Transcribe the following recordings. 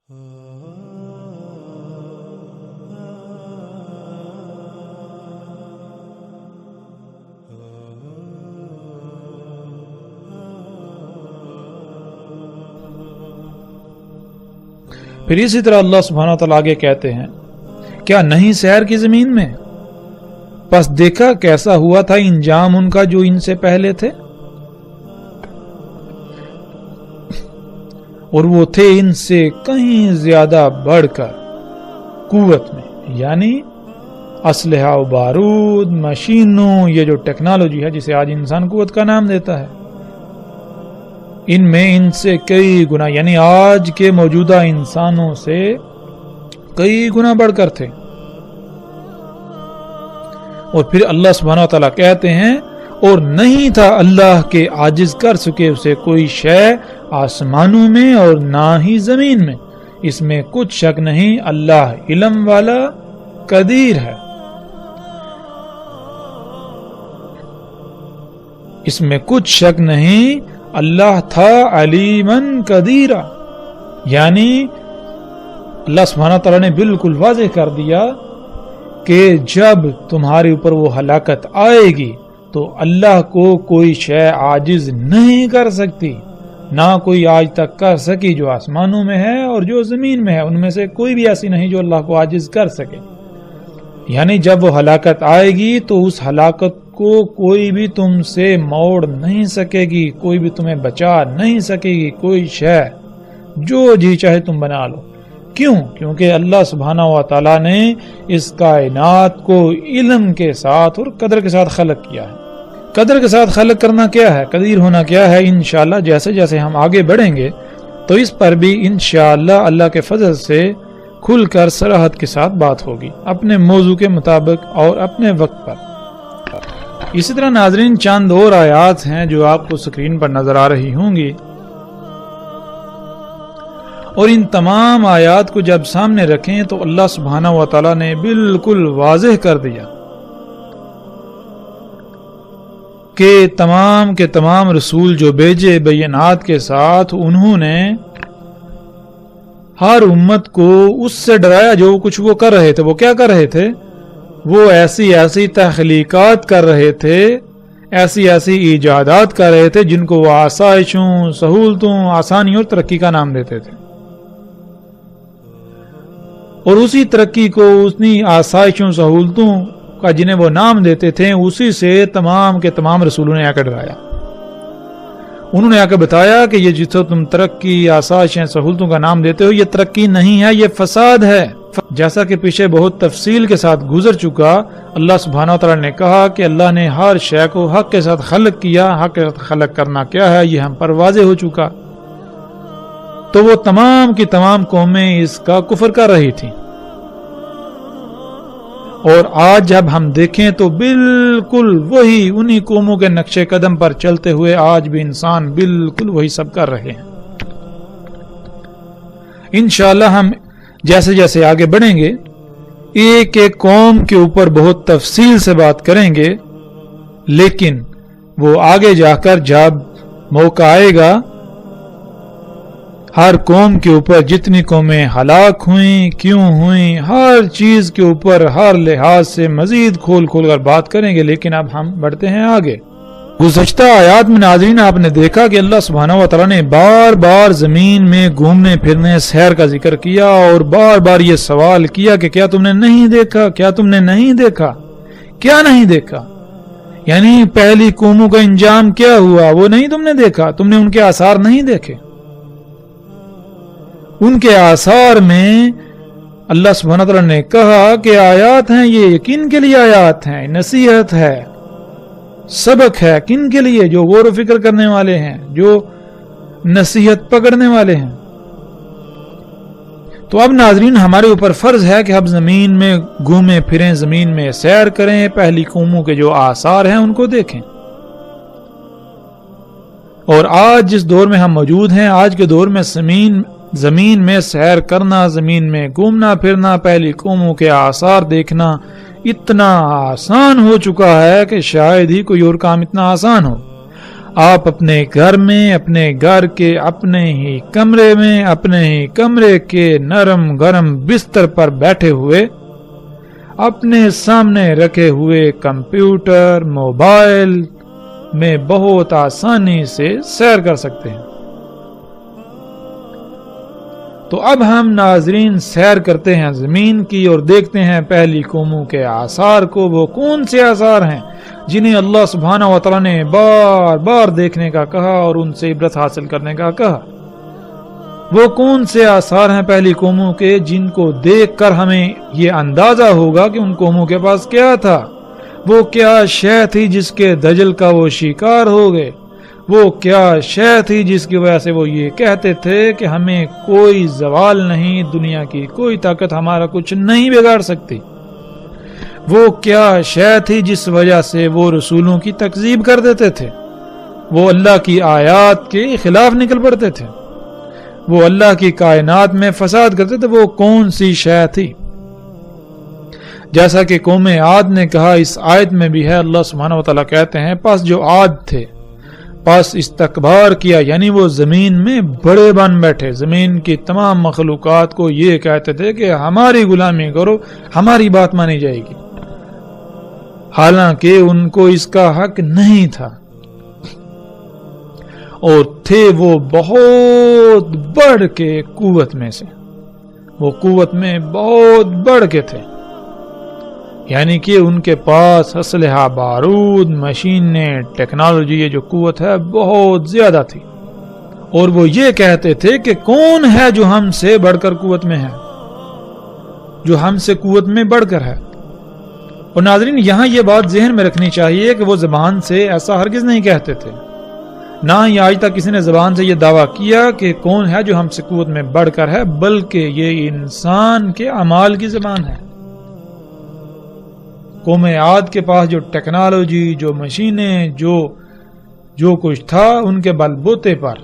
پھر اسی طرح اللہ سبحانہ وتعالیٰ آگے کہتے ہیں، کیا نہیں سیر کی زمین میں، پس دیکھا کیسا ہوا تھا انجام ان کا جو ان سے پہلے تھے، اور وہ تھے ان سے کہیں زیادہ بڑھ کر قوت میں، یعنی اسلحہ و بارود، مشینوں، یہ جو ٹیکنالوجی ہے جسے آج انسان قوت کا نام دیتا ہے، ان میں ان سے کئی گنا، یعنی آج کے موجودہ انسانوں سے کئی گنا بڑھ کر تھے۔ اور پھر اللہ سبحانہ وتعالیٰ کہتے ہیں، اور نہیں تھا اللہ کے عاجز کر سکے اسے کوئی شے آسمانوں میں اور نہ ہی زمین میں، اس میں کچھ شک نہیں اللہ علم والا قدیر ہے، اس میں کچھ شک نہیں اللہ تھا علیمن قدیرہ، یعنی اللہ سبحانہ تعالیٰ نے بالکل واضح کر دیا کہ جب تمہارے اوپر وہ ہلاکت آئے گی تو اللہ کو کوئی شے عاجز نہیں کر سکتی، نہ کوئی آج تک کر سکی جو آسمانوں میں ہے اور جو زمین میں ہے، ان میں سے کوئی بھی ایسی نہیں جو اللہ کو عاجز کر سکے۔ یعنی جب وہ ہلاکت آئے گی تو اس ہلاکت کو کوئی بھی تم سے موڑ نہیں سکے گی، کوئی بھی تمہیں بچا نہیں سکے گی، کوئی شے جو جی چاہے تم بنا لو۔ کیوں؟ کیونکہ اللہ سبحانہ و تعالیٰ نے اس کائنات کو علم کے ساتھ اور قدر کے ساتھ خلق کیا ہے۔ قدر کے ساتھ خلق کرنا کیا ہے، قدیر ہونا کیا ہے، انشاءاللہ جیسے جیسے ہم آگے بڑھیں گے تو اس پر بھی انشاءاللہ اللہ کے فضل سے کھل کر صراحت کے ساتھ بات ہوگی، اپنے موضوع کے مطابق اور اپنے وقت پر۔ اسی طرح ناظرین چند اور آیات ہیں جو آپ کو سکرین پر نظر آ رہی ہوں گی، اور ان تمام آیات کو جب سامنے رکھیں تو اللہ سبحانہ و تعالیٰ نے بالکل واضح کر دیا کہ تمام کے تمام رسول جو بھیجے بینات کے ساتھ، انہوں نے ہر امت کو اس سے ڈرایا جو کچھ وہ کر رہے تھے۔ وہ کیا کر رہے تھے؟ وہ ایسی ایسی تخلیقات کر رہے تھے، ایسی ایسی ایجادات کر رہے تھے جن کو وہ آسائشوں، سہولتوں، آسانیوں اور ترقی کا نام دیتے تھے، اور اسی ترقی کو، اسی آسائشوں، سہولتوں کا جنہیں وہ نام دیتے تھے، اسی سے تمام کے تمام رسولوں نے آ کر ڈرایا۔ انہوں نے آ کر بتایا کہ یہ جسے تم ترقی، آسائشیں، سہولتوں کا نام دیتے ہو، یہ ترقی نہیں ہے، یہ فساد ہے۔ جیسا کہ پیچھے بہت تفصیل کے ساتھ گزر چکا، اللہ سبحانہ وتعالی نے کہا کہ اللہ نے ہر شے کو حق کے ساتھ خلق کیا۔ حق کے ساتھ خلق کرنا کیا ہے یہ ہم پر واضح ہو چکا۔ تو وہ تمام کی تمام قومیں اس کا کفر کر رہی تھیں، اور آج جب ہم دیکھیں تو بالکل وہی انہی قوموں کے نقش قدم پر چلتے ہوئے آج بھی انسان بالکل وہی سب کر رہے ہیں۔ انشاءاللہ ہم جیسے جیسے آگے بڑھیں گے ایک ایک قوم کے اوپر بہت تفصیل سے بات کریں گے، لیکن وہ آگے جا کر جب موقع آئے گا، ہر قوم کے اوپر جتنی قومیں ہلاک ہوئیں، کیوں ہوئیں، ہر چیز کے اوپر ہر لحاظ سے مزید کھول کھول کر بات کریں گے۔ لیکن اب ہم بڑھتے ہیں آگے۔ گزشتہ آیات میں ناظرین آپ نے دیکھا کہ اللہ سبحانہ و تعالیٰ نے بار بار زمین میں گھومنے پھرنے، سیر کا ذکر کیا، اور بار بار یہ سوال کیا کہ کیا تم نے نہیں دیکھا، کیا تم نے نہیں دیکھا، کیا نہیں دیکھا؟ یعنی پہلی قوموں کا انجام کیا ہوا وہ نہیں تم نے دیکھا، تم نے ان کے آثار نہیں دیکھے۔ ان کے آثار میں اللہ سبحانہ تعالیٰ نے کہا کہ آیات ہیں، یہ یقین کے لیے آیات ہیں، نصیحت ہے، سبق ہے، کن کے لیے؟ جو غور و فکر کرنے والے ہیں، جو نصیحت پکڑنے والے ہیں۔ تو اب ناظرین ہمارے اوپر فرض ہے کہ ہم زمین میں گھومیں پھریں، زمین میں سیر کریں، پہلی قوموں کے جو آثار ہیں ان کو دیکھیں۔ اور آج جس دور میں ہم موجود ہیں، آج کے دور میں زمین میں سیر کرنا، زمین میں گھومنا پھرنا، پہلی قوموں کے آثار دیکھنا اتنا آسان ہو چکا ہے کہ شاید ہی کوئی اور کام اتنا آسان ہو۔ آپ اپنے گھر میں، اپنے گھر کے اپنے ہی کمرے میں، اپنے ہی کمرے کے نرم گرم بستر پر بیٹھے ہوئے اپنے سامنے رکھے ہوئے کمپیوٹر، موبائل میں بہت آسانی سے سیر کر سکتے ہیں۔ تو اب ہم ناظرین سیر کرتے ہیں زمین کی اور دیکھتے ہیں پہلی قوموں کے آثار کو۔ وہ کون سے آثار ہیں جنہیں اللہ سبحانہ و تعالیٰ نے بار بار دیکھنے کا کہا اور ان سے عبرت حاصل کرنے کا کہا؟ وہ کون سے آثار ہیں پہلی قوموں کے جن کو دیکھ کر ہمیں یہ اندازہ ہوگا کہ ان قوموں کے پاس کیا تھا؟ وہ کیا شے تھی جس کے دجل کا وہ شکار ہو گئے؟ وہ کیا شے تھی جس کی وجہ سے وہ یہ کہتے تھے کہ ہمیں کوئی زوال نہیں، دنیا کی کوئی طاقت ہمارا کچھ نہیں بگاڑ سکتی؟ وہ کیا شے تھی جس وجہ سے وہ رسولوں کی تکذیب کر دیتے تھے؟ وہ اللہ کی آیات کے خلاف نکل پڑتے تھے، وہ اللہ کی کائنات میں فساد کرتے تھے۔ وہ کون سی شے تھی؟ جیسا کہ قوم عاد نے کہا، اس آیت میں بھی ہے، اللہ سبحانہ و تعالیٰ کہتے ہیں پس جو عاد تھے پس استکبار کیا، یعنی وہ زمین میں بڑے بن بیٹھے، زمین کی تمام مخلوقات کو یہ کہتے تھے کہ ہماری غلامی کرو، ہماری بات مانی جائے گی، حالانکہ ان کو اس کا حق نہیں تھا، اور تھے وہ بہت بڑھ کے قوت میں سے، وہ قوت میں بہت بڑھ کے تھے، یعنی کہ ان کے پاس اسلحہ، بارود، مشینیں، ٹیکنالوجی، یہ جو قوت ہے بہت زیادہ تھی، اور وہ یہ کہتے تھے کہ کون ہے جو ہم سے بڑھ کر قوت میں ہے، جو ہم سے قوت میں بڑھ کر ہے۔ اور ناظرین یہاں یہ بات ذہن میں رکھنی چاہیے کہ وہ زبان سے ایسا ہرگز نہیں کہتے تھے، نہ ہی آج تک کسی نے زبان سے یہ دعویٰ کیا کہ کون ہے جو ہم سے قوت میں بڑھ کر ہے، بلکہ یہ انسان کے اعمال کی زبان ہے۔ قوم عاد کے پاس جو ٹیکنالوجی، جو مشینیں، جو کچھ تھا، ان کے بل بوتے پر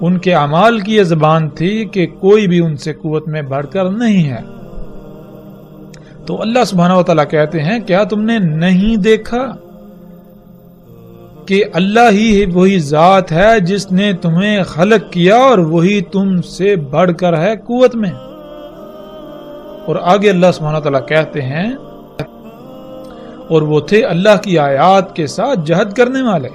ان کے اعمال کی یہ زبان تھی کہ کوئی بھی ان سے قوت میں بڑھ کر نہیں ہے۔ تو اللہ سبحانہ و تعالیٰ کہتے ہیں کیا تم نے نہیں دیکھا کہ اللہ ہی وہی ذات ہے جس نے تمہیں خلق کیا اور وہی تم سے بڑھ کر ہے قوت میں؟ اور آگے اللہ سبحانہ وتعالیٰ کہتے ہیں اور وہ تھے اللہ کی آیات کے ساتھ جہد کرنے والے،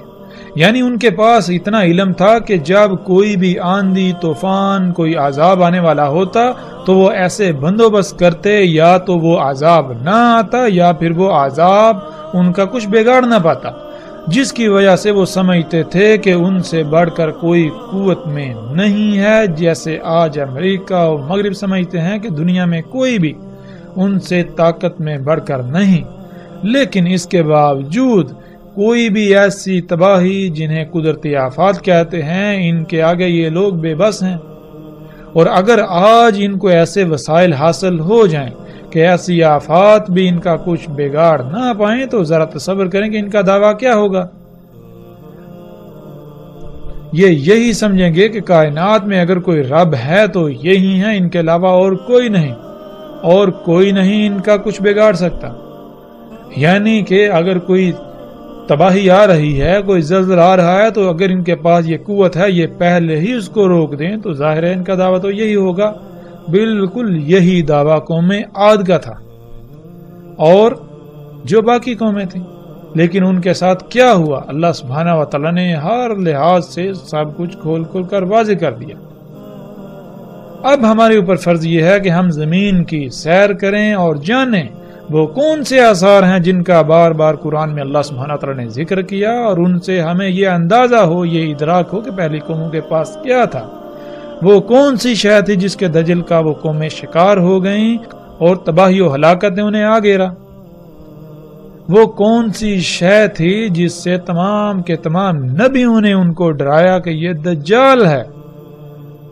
یعنی ان کے پاس اتنا علم تھا کہ جب کوئی بھی آندھی، طوفان، کوئی عذاب آنے والا ہوتا تو وہ ایسے بندوبست کرتے یا تو وہ عذاب نہ آتا یا پھر وہ عذاب ان کا کچھ بگاڑ نہ پاتا، جس کی وجہ سے وہ سمجھتے تھے کہ ان سے بڑھ کر کوئی قوت میں نہیں ہے، جیسے آج امریکہ اور مغرب سمجھتے ہیں کہ دنیا میں کوئی بھی ان سے طاقت میں بڑھ کر نہیں۔ لیکن اس کے باوجود کوئی بھی ایسی تباہی جنہیں قدرتی آفات کہتے ہیں، ان کے آگے یہ لوگ بے بس ہیں، اور اگر آج ان کو ایسے وسائل حاصل ہو جائیں کہ ایسی آفات بھی ان کا کچھ بگاڑ نہ پائیں تو ذرا تصور کریں کہ ان کا دعویٰ کیا ہوگا۔ یہ یہی سمجھیں گے کہ کائنات میں اگر کوئی رب ہے تو یہی ہے، ان کے علاوہ اور کوئی نہیں، اور کوئی نہیں ان کا کچھ بگاڑ سکتا۔ یعنی کہ اگر کوئی تباہی آ رہی ہے، کوئی زلزلہ آ رہا ہے، تو اگر ان کے پاس یہ قوت ہے یہ پہلے ہی اس کو روک دیں تو ظاہر ہے ان کا دعویٰ تو یہی ہوگا۔ بالکل یہی دعویٰ قوم عاد کا تھا اور جو باقی قومیں تھیں، لیکن ان کے ساتھ کیا ہوا؟ اللہ سبحانہ و تعالیٰ نے ہر لحاظ سے سب کچھ کھول کر واضح کر دیا۔ اب ہمارے اوپر فرض یہ ہے کہ ہم زمین کی سیر کریں اور جانیں وہ کون سے آثار ہیں جن کا بار بار قرآن میں اللہ سبحانہ و تعالیٰ نے ذکر کیا، اور ان سے ہمیں یہ اندازہ ہو، یہ ادراک ہو کہ پہلی قوموں کے پاس کیا تھا، وہ کون سی شے تھی جس کے دجل کا وہ قومیں شکار ہو گئیں اور تباہی و ہلاکت نے انہیں آ گھیرا، وہ کون سی شے تھی جس سے تمام کے تمام نبیوں نے ان کو ڈرایا کہ یہ دجال ہے،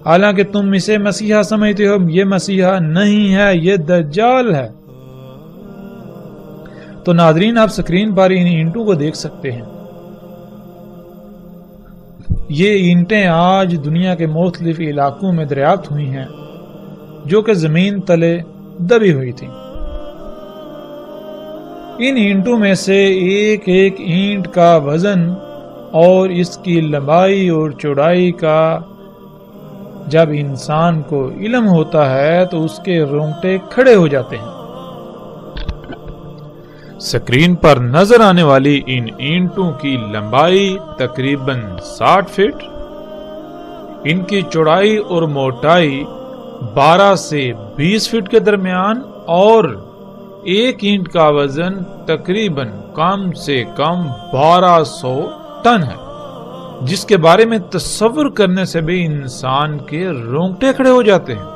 حالانکہ تم اسے مسیحا سمجھتے ہو، یہ مسیحا نہیں ہے، یہ دجال ہے۔ تو ناظرین آپ سکرین پر ان اینٹوں کو دیکھ سکتے ہیں، یہ اینٹیں آج دنیا کے مختلف علاقوں میں دریافت ہوئی ہیں جو کہ زمین تلے دبی ہوئی تھی، ان اینٹوں میں سے ایک ایک اینٹ کا وزن اور اس کی لمبائی اور چوڑائی کا جب انسان کو علم ہوتا ہے تو اس کے رونگٹے کھڑے ہو جاتے ہیں۔ اسکرین پر نظر آنے والی ان اینٹوں کی لمبائی تقریباً 60 فٹ، ان کی چوڑائی اور موٹائی 12 سے 20 فٹ کے درمیان، اور ایک اینٹ کا وزن تقریباً کم سے کم 1200 ٹن ہے، جس کے بارے میں تصور کرنے سے بھی انسان کے رونگٹے کھڑے ہو جاتے ہیں۔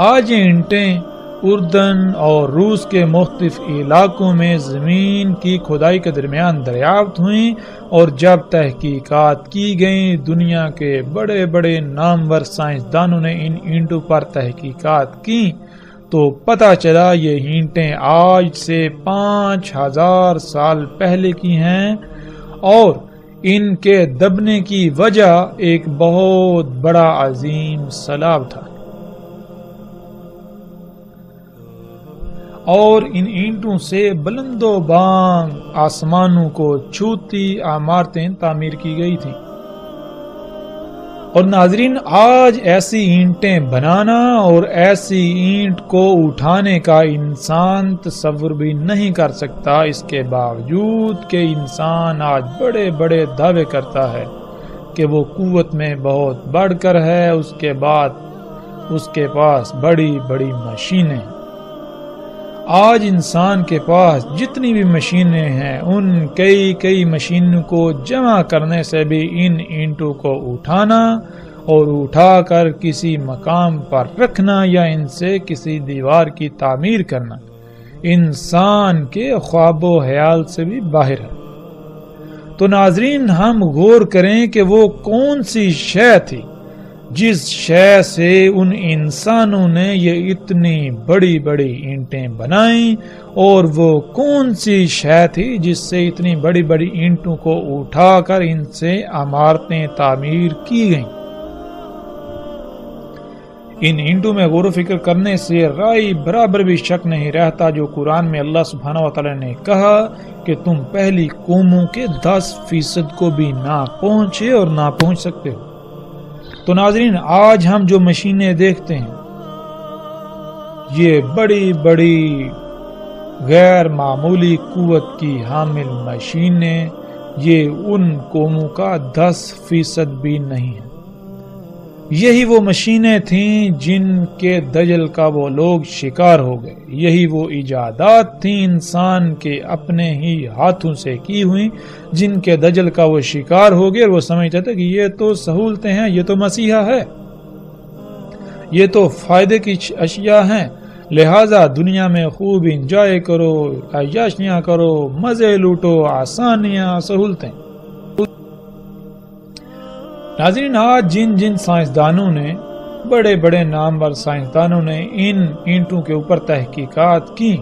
آج یہ اینٹیں اردن اور روس کے مختلف علاقوں میں زمین کی کھدائی کے درمیان دریافت ہوئیں، اور جب تحقیقات کی گئیں دنیا کے بڑے بڑے نامور سائنسدانوں نے ان اینٹوں پر تحقیقات کی تو پتہ چلا یہ اینٹیں آج سے 5000 سال پہلے کی ہیں، اور ان کے دبنے کی وجہ ایک بہت بڑا عظیم سیلاب تھا، اور ان اینٹوں سے بلند و بانگ آسمانوں کو چھوتی عمارتیں تعمیر کی گئی تھیں۔ اور ناظرین، آج ایسی اینٹیں بنانا اور ایسی اینٹ کو اٹھانے کا انسان تصور بھی نہیں کر سکتا، اس کے باوجود کہ انسان آج بڑے بڑے دعوے کرتا ہے کہ وہ قوت میں بہت بڑھ کر ہے، اس کے بعد اس کے پاس بڑی بڑی مشینیں۔ آج انسان کے پاس جتنی بھی مشینیں ہیں ان کئی مشینوں کو جمع کرنے سے بھی ان اینٹوں کو اٹھانا اور اٹھا کر کسی مقام پر رکھنا یا ان سے کسی دیوار کی تعمیر کرنا انسان کے خواب و خیال سے بھی باہر ہے۔ تو ناظرین، ہم غور کریں کہ وہ کون سی شے تھی جس شے سے ان انسانوں نے یہ اتنی بڑی بڑی اینٹیں بنائیں، اور وہ کون سی شے تھی جس سے اتنی بڑی بڑی اینٹوں کو اٹھا کر ان سے عمارتیں تعمیر کی گئیں۔ ان اینٹوں میں غور و فکر کرنے سے رائی برابر بھی شک نہیں رہتا جو قرآن میں اللہ سبحانہ وتعالی نے کہا کہ تم پہلی قوموں کے 10% کو بھی نہ پہنچے اور نہ پہنچ سکتے ہو۔ تو ناظرین، آج ہم جو مشینیں دیکھتے ہیں یہ بڑی بڑی غیر معمولی قوت کی حامل مشینیں، یہ ان قوموں کا 10% بھی نہیں ہے۔ یہی وہ مشینیں تھیں جن کے دجل کا وہ لوگ شکار ہو گئے، یہی وہ ایجادات تھیں انسان کے اپنے ہی ہاتھوں سے کی ہوئی جن کے دجل کا وہ شکار ہو گئے، اور وہ سمجھتا تھا کہ یہ تو سہولتیں ہیں، یہ تو مسیحا ہے، یہ تو فائدے کی اشیاء ہیں، لہذا دنیا میں خوب انجوائے کرو، عیاشیاں کرو، مزے لوٹو، آسانیاں، سہولتیں۔ ناظرین، آج جن سائنسدانوں نے، بڑے بڑے نامور سائنسدانوں نے ان اینٹوں کے اوپر تحقیقات کی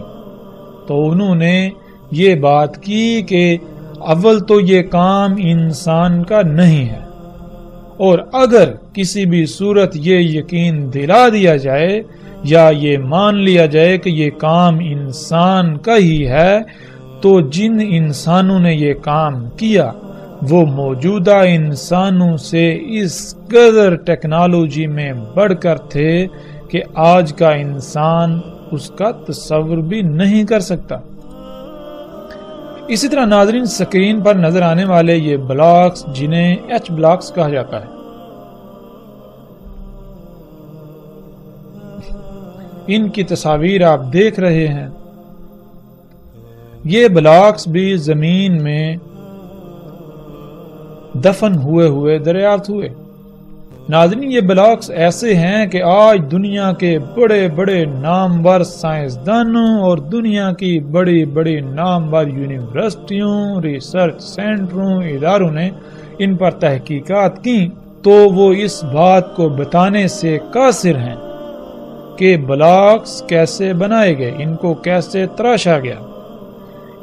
تو انہوں نے یہ بات کی کہ اول تو یہ کام انسان کا نہیں ہے، اور اگر کسی بھی صورت یہ یقین دلا دیا جائے یا یہ مان لیا جائے کہ یہ کام انسان کا ہی ہے تو جن انسانوں نے یہ کام کیا وہ موجودہ انسانوں سے اس قدر ٹیکنالوجی میں بڑھ کر تھے کہ آج کا انسان اس کا تصور بھی نہیں کر سکتا۔ اسی طرح ناظرین، سکرین پر نظر آنے والے یہ بلاکس جنہیں ایچ بلاکس کہا جاتا ہے، ان کی تصاویر آپ دیکھ رہے ہیں۔ یہ بلاکس بھی زمین میں دفن ہوئے دریافت ہوئے۔ ناظرین، یہ بلاکس ایسے ہیں کہ آج دنیا کے بڑے بڑے نامور سائنسدانوں اور دنیا کی بڑی بڑی نامور یونیورسٹیوں، ریسرچ سینٹروں، اداروں نے ان پر تحقیقات کی تو وہ اس بات کو بتانے سے قاصر ہیں کہ بلاکس کیسے بنائے گئے، ان کو کیسے تراشا گیا،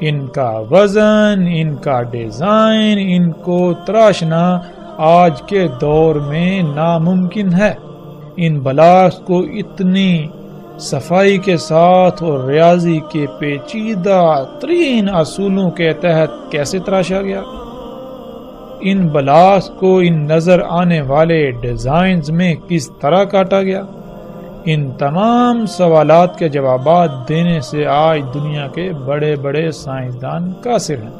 ان کا وزن، ان کا ڈیزائن، ان کو تراشنا آج کے دور میں ناممکن ہے۔ ان بلاکس کو اتنی صفائی کے ساتھ اور ریاضی کے پیچیدہ ترین اصولوں کے تحت کیسے تراشا گیا؟ ان بلاکس کو ان نظر آنے والے ڈیزائنز میں کس طرح کاٹا گیا؟ ان تمام سوالات کے جوابات دینے سے آج دنیا کے بڑے بڑے سائنسدان قاصر ہیں۔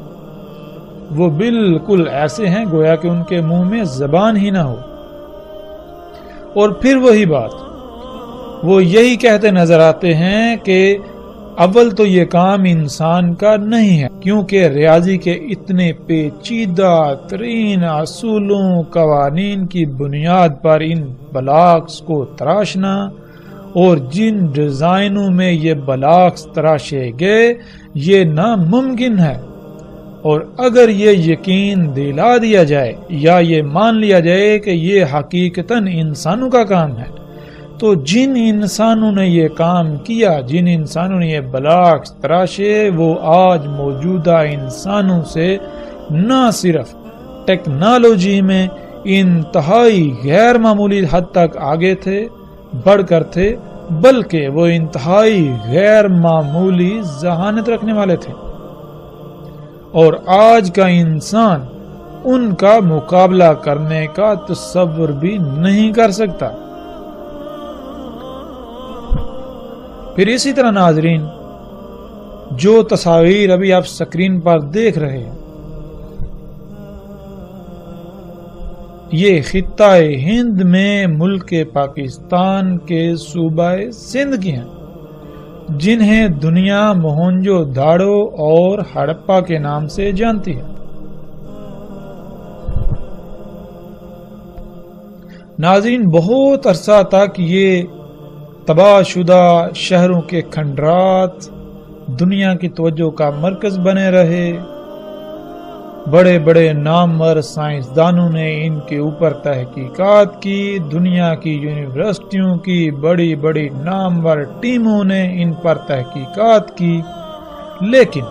وہ بالکل ایسے ہیں گویا کہ ان کے منہ میں زبان ہی نہ ہو۔ اور پھر وہی بات، وہ یہی کہتے نظر آتے ہیں کہ اول تو یہ کام انسان کا نہیں ہے، کیونکہ ریاضی کے اتنے پیچیدہ ترین اصولوں قوانین کی بنیاد پر ان بلاکس کو تراشنا اور جن ڈیزائنوں میں یہ بلاکس تراشے گئے یہ ناممکن ہے۔ اور اگر یہ یقین دلا دیا جائے یا یہ مان لیا جائے کہ یہ حقیقتاً انسانوں کا کام ہے، تو جن انسانوں نے یہ کام کیا، جن انسانوں نے یہ بلاکس تراشے، وہ آج موجودہ انسانوں سے نہ صرف ٹیکنالوجی میں انتہائی غیر معمولی حد تک آگے تھے، بڑھ کر تھے، بلکہ وہ انتہائی غیر معمولی ذہانت رکھنے والے تھے۔ اور آج کا انسان ان کا مقابلہ کرنے کا تصور بھی نہیں کر سکتا۔ پھر اسی طرح ناظرین، جو تصاویر ابھی آپ سکرین پر دیکھ رہے ہیں، یہ خطہ ہند میں ملک پاکستان کے صوبہ سندھ کی ہیں، جنہیں دنیا موہنجو داڑو اور ہڑپا کے نام سے جانتی ہے۔ ناظرین، بہت عرصہ تک یہ تباہ شدہ شہروں کے کھنڈرات دنیا کی توجہ کا مرکز بنے رہے۔ بڑے بڑے نامور سائنسدانوں نے ان کے اوپر تحقیقات کی، دنیا کی یونیورسٹیوں کی بڑی بڑی نامور ٹیموں نے ان پر تحقیقات کی، لیکن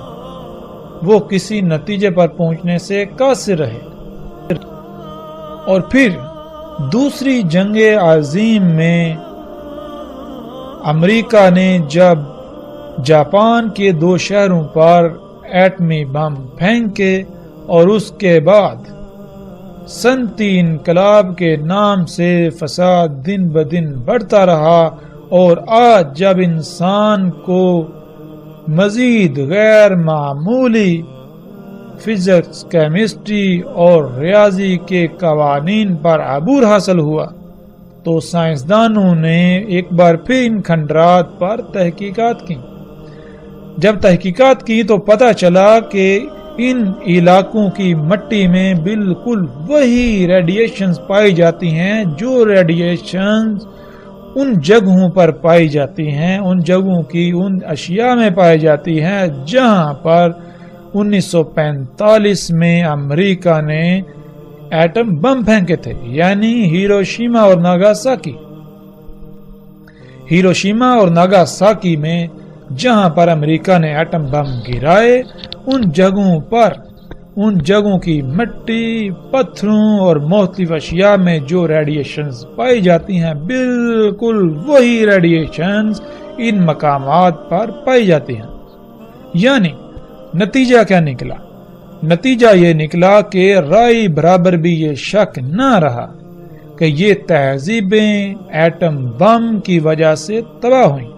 وہ کسی نتیجے پر پہنچنے سے قاصر رہے۔ اور پھر دوسری جنگ عظیم میں امریکہ نے جب جاپان کے 2 شہروں پر ایٹمی بم پھینکے اور اس کے بعد صنعتی انقلاب کے نام سے فساد دن بدن بڑھتا رہا، اور آج جب انسان کو مزید غیر معمولی فزکس، کیمسٹری اور ریاضی کے قوانین پر عبور حاصل ہوا، تو سائنسدانوں نے ایک بار پھر ان کھنڈرات پر تحقیقات کی۔ جب تحقیقات کی تو پتہ چلا کہ ان علاقوں کی مٹی میں بالکل وہی ریڈیشنز پائی جاتی ہیں جو ریڈیشنز ان جگہوں پر پائی جاتی ہیں، ان جگہوں کی ان اشیاء میں پائی جاتی ہیں جہاں پر 1945 میں امریکہ نے ایٹم بم پھینکے تھے، یعنی ہیروشیما اور ناگاساکی۔ ہیروشیما اور ناگاساکی میں جہاں پر امریکہ نے ایٹم بم گرائے، ان جگہوں کی مٹی، پتھروں اور مختلف اشیاء میں جو ریڈیشنز پائی جاتی ہیں، بالکل وہی ریڈیشنز ان مقامات پر پائی جاتی ہیں۔ یعنی نتیجہ کیا نکلا؟ نتیجہ یہ نکلا کہ رائے برابر بھی یہ شک نہ رہا کہ یہ تہذیبیں ایٹم بم کی وجہ سے تباہ ہوئیں۔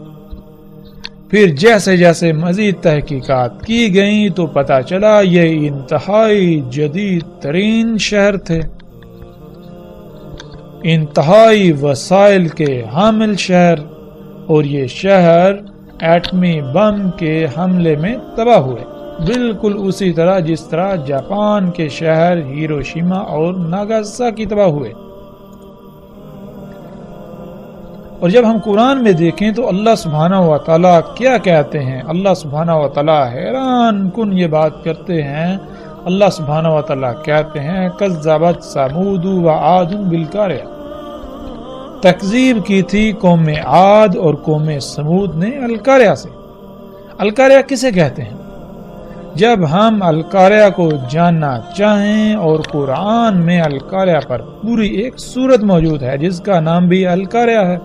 پھر جیسے جیسے مزید تحقیقات کی گئیں تو پتہ چلا یہ انتہائی جدید ترین شہر تھے، انتہائی وسائل کے حامل شہر، اور یہ شہر ایٹمی بم کے حملے میں تباہ ہوئے، بالکل اسی طرح جس طرح جاپان کے شہر ہیروشیما اور ناگاساکی تباہ ہوئے۔ اور جب ہم قرآن میں دیکھیں تو اللہ سبحانہ و تعالیٰ کیا کہتے ہیں؟ اللہ سبحانہ و تعالیٰ حیران کن یہ بات کرتے ہیں۔ اللہ سبحانہ و تعالیٰ کہتے ہیں کذبت ثمود و عاد بالقاریہ، تکذیب کی تھی قوم عاد اور قوم ثمود نے القاریہ سے۔ القاریہ کسے کہتے ہیں؟ جب ہم القاریہ کو جاننا چاہیں، اور قرآن میں القاریہ پر پوری ایک سورت موجود ہے جس کا نام بھی القاریہ ہے،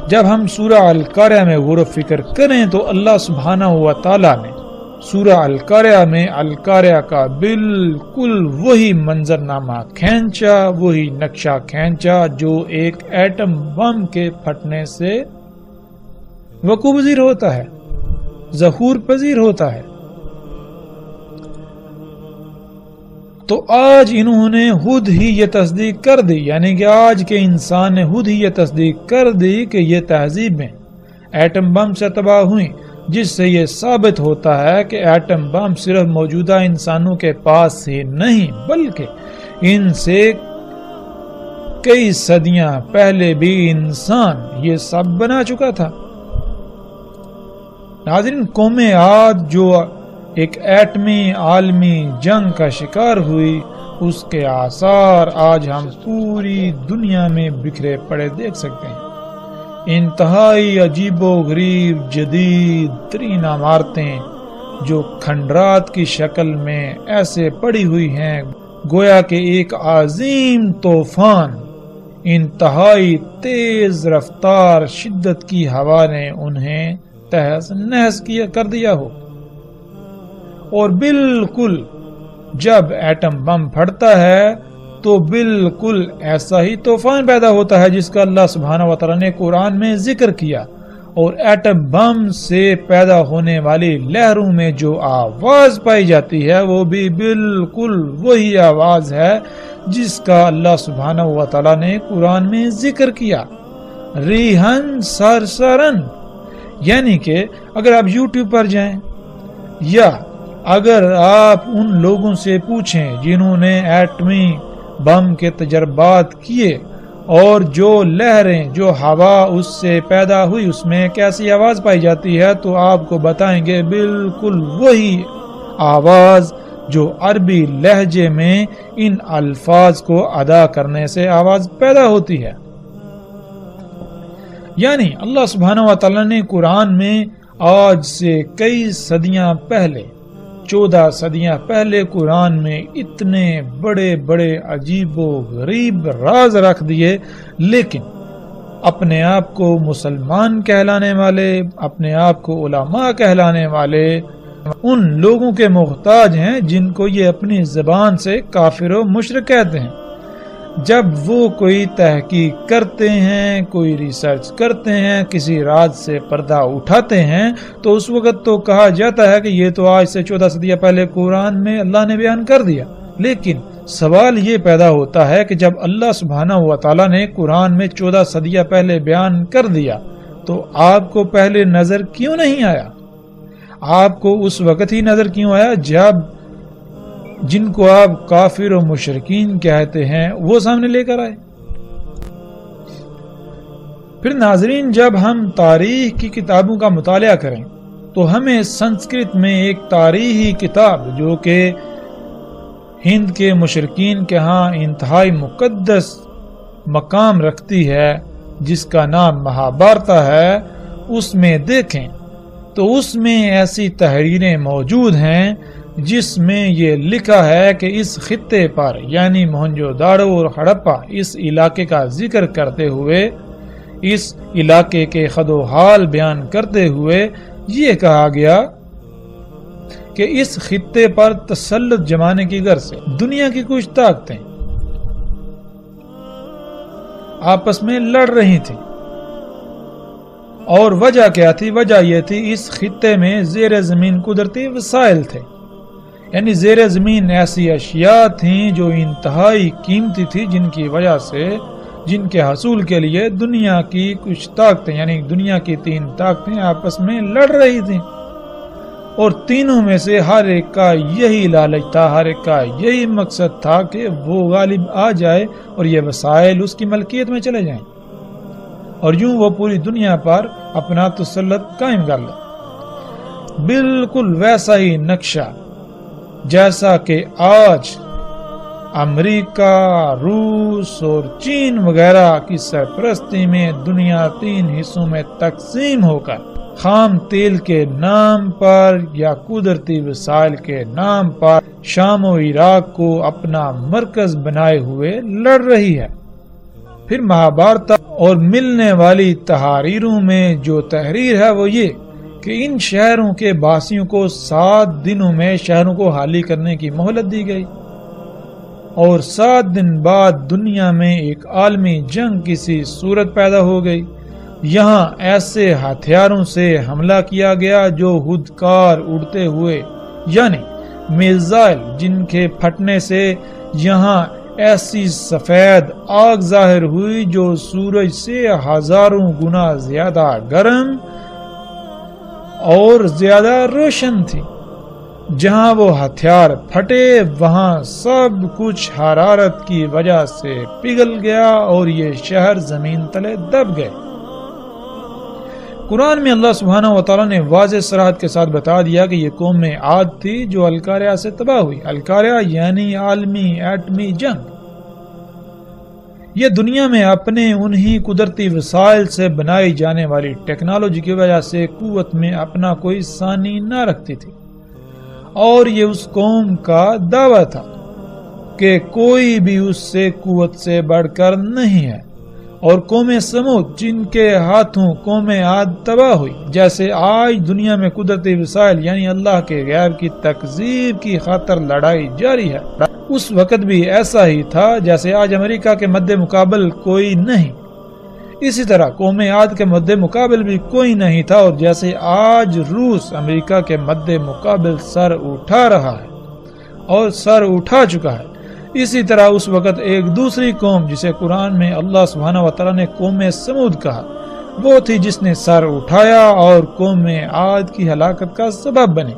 جب ہم سورہ القاریہ میں غور و فکر کریں تو اللہ سبحانہ و تعالیٰ نے سورہ القاریہ میں القاریہ کا بالکل وہی منظرنامہ کھینچا، وہی نقشہ کھینچا جو ایک ایٹم بم کے پھٹنے سے وقوع پذیر ہوتا ہے، ظہور پذیر ہوتا ہے۔ تو آج انہوں نے خود ہی یہ تصدیق کر دی، یعنی کہ آج کے انسان نے خود ہی یہ تصدیق کر دی کہ یہ تہذیبیں ایٹم بم سے تباہ ہوئیں، جس سے یہ ثابت ہوتا ہے کہ ایٹم بم صرف موجودہ انسانوں کے پاس ہی نہیں بلکہ ان سے کئی صدیاں پہلے بھی انسان یہ سب بنا چکا تھا۔ ناظرین، قوم عاد جو ایک ایٹمی عالمی جنگ کا شکار ہوئی، اس کے آثار آج ہم پوری دنیا میں بکھرے پڑے دیکھ سکتے ہیں۔ انتہائی عجیب و غریب جدید ترین عمارتیں جو کھنڈرات کی شکل میں ایسے پڑی ہوئی ہیں گویا کہ ایک عظیم طوفان، انتہائی تیز رفتار شدت کی ہوا نے انہیں تہس نہس کر دیا ہو۔ اور بالکل جب ایٹم بم پھٹتا ہے تو بالکل ایسا ہی طوفان پیدا ہوتا ہے جس کا اللہ سبحانہ و تعالیٰ نے قرآن میں ذکر کیا، اور ایٹم بم سے پیدا ہونے والی لہروں میں جو آواز پائی جاتی ہے وہ بھی بالکل وہی آواز ہے جس کا اللہ سبحانہ و تعالیٰ نے قرآن میں ذکر کیا، ریحن سرسرن۔ یعنی کہ اگر آپ یوٹیوب پر جائیں یا اگر آپ ان لوگوں سے پوچھیں جنہوں نے ایٹمی بم کے تجربات کیے اور جو لہریں جو ہوا اس سے پیدا ہوئی اس میں کیسی آواز پائی جاتی ہے، تو آپ کو بتائیں گے بالکل وہی آواز جو عربی لہجے میں ان الفاظ کو ادا کرنے سے آواز پیدا ہوتی ہے۔ یعنی اللہ سبحانہ و تعالیٰ نے قرآن میں آج سے کئی صدیاں پہلے 14 صدیاں پہلے قرآن میں اتنے بڑے بڑے عجیب و غریب راز رکھ دیے، لیکن اپنے آپ کو مسلمان کہلانے والے، اپنے آپ کو علماء کہلانے والے ان لوگوں کے محتاج ہیں جن کو یہ اپنی زبان سے کافر و مشرک کہتے ہیں۔ جب وہ کوئی تحقیق کرتے ہیں، کوئی ریسرچ کرتے ہیں، کسی راز سے پردہ اٹھاتے ہیں تو اس وقت تو کہا جاتا ہے کہ یہ تو آج سے 14 صدیاں پہلے قرآن میں اللہ نے بیان کر دیا، لیکن سوال یہ پیدا ہوتا ہے کہ جب اللہ سبحانہ و تعالیٰ نے قرآن میں 14 صدیاں پہلے بیان کر دیا تو آپ کو پہلے نظر کیوں نہیں آیا؟ آپ کو اس وقت ہی نظر کیوں آیا جب جن کو آپ کافر و مشرکین کہتے ہیں وہ سامنے لے کر آئے؟ پھر ناظرین، جب ہم تاریخ کی کتابوں کا مطالعہ کریں تو ہمیں سنسکرت میں ایک تاریخی کتاب جو کہ ہند کے مشرکین کے ہاں انتہائی مقدس مقام رکھتی ہے، جس کا نام مہابھارتا ہے، اس میں دیکھیں تو اس میں ایسی تحریریں موجود ہیں جس میں یہ لکھا ہے کہ اس خطے پر یعنی موہنجو داڑو اور ہڑپا اس علاقے کا ذکر کرتے ہوئے، اس علاقے کے خد و حال بیان کرتے ہوئے یہ کہا گیا کہ اس خطے پر تسلط جمانے کی غرض سے دنیا کی کچھ طاقتیں آپس میں لڑ رہی تھیں، اور وجہ کیا تھی؟ وجہ یہ تھی اس خطے میں زیر زمین قدرتی وسائل تھے، یعنی زیر زمین ایسی اشیاء تھیں جو انتہائی قیمتی تھی، جن کی وجہ سے، جن کے حصول کے لیے دنیا کی کچھ طاقتیں یعنی دنیا کی 3 طاقتیں آپس میں لڑ رہی تھیں، اور تینوں میں سے ہر ایک کا یہی لالچ تھا، ہر ایک کا یہی مقصد تھا کہ وہ غالب آ جائے اور یہ وسائل اس کی ملکیت میں چلے جائیں، اور یوں وہ پوری دنیا پر اپنا تسلط قائم کر لے۔ بالکل ویسا ہی نقشہ جیسا کہ آج امریکہ، روس اور چین وغیرہ کی سرپرستی میں دنیا 3 حصوں میں تقسیم ہو کر خام تیل کے نام پر یا قدرتی وسائل کے نام پر شام و عراق کو اپنا مرکز بنائے ہوئے لڑ رہی ہے۔ پھر مہابھارت اور ملنے والی تحریروں میں جو تحریر ہے وہ یہ کہ ان شہروں کے باسیوں کو 7 دنوں میں شہروں کو خالی کرنے کی مہلت دی گئی، اور 7 دن بعد دنیا میں ایک عالمی جنگ کسی صورت پیدا ہو گئی۔ یہاں ایسے ہتھیاروں سے حملہ کیا گیا جو خودکار اڑتے ہوئے، یعنی میزائل، جن کے پھٹنے سے یہاں ایسی سفید آگ ظاہر ہوئی جو سورج سے 1000 گنا زیادہ گرم اور زیادہ روشن تھی۔ جہاں وہ ہتھیار پھٹے وہاں سب کچھ حرارت کی وجہ سے پگھل گیا اور یہ شہر زمین تلے دب گئے۔ قرآن میں اللہ سبحانہ وتعالی نے واضح صراحت کے ساتھ بتا دیا کہ یہ قوم عاد تھی جو القاریہ سے تباہ ہوئی۔ القاریہ یعنی عالمی ایٹمی جنگ۔ یہ دنیا میں اپنے انہی قدرتی وسائل سے بنائی جانے والی ٹیکنالوجی کی وجہ سے قوت میں اپنا کوئی ثانی نہ رکھتی تھی، اور یہ اس قوم کا دعویٰ تھا کہ کوئی بھی اس سے قوت سے بڑھ کر نہیں ہے۔ اور قوم سمود جن کے ہاتھوں قوم عاد تباہ ہوئی، جیسے آج دنیا میں قدرتی وسائل یعنی اللہ کے غیب کی تکذیب کی خاطر لڑائی جاری ہے، اس وقت بھی ایسا ہی تھا جیسے آج امریکہ کے مد مقابل کوئی نہیں، اسی طرح قوم عاد کے مد مقابل بھی کوئی نہیں تھا، اور جیسے آج روس امریکہ کے مد مقابل سر اٹھا رہا ہے اور سر اٹھا چکا ہے، اسی طرح اس وقت ایک دوسری قوم جسے قرآن میں اللہ سبحانہ وتعالی نے قوم سمود کہا، وہ تھی جس نے سر اٹھایا اور قوم عاد کی ہلاکت کا سبب بنی۔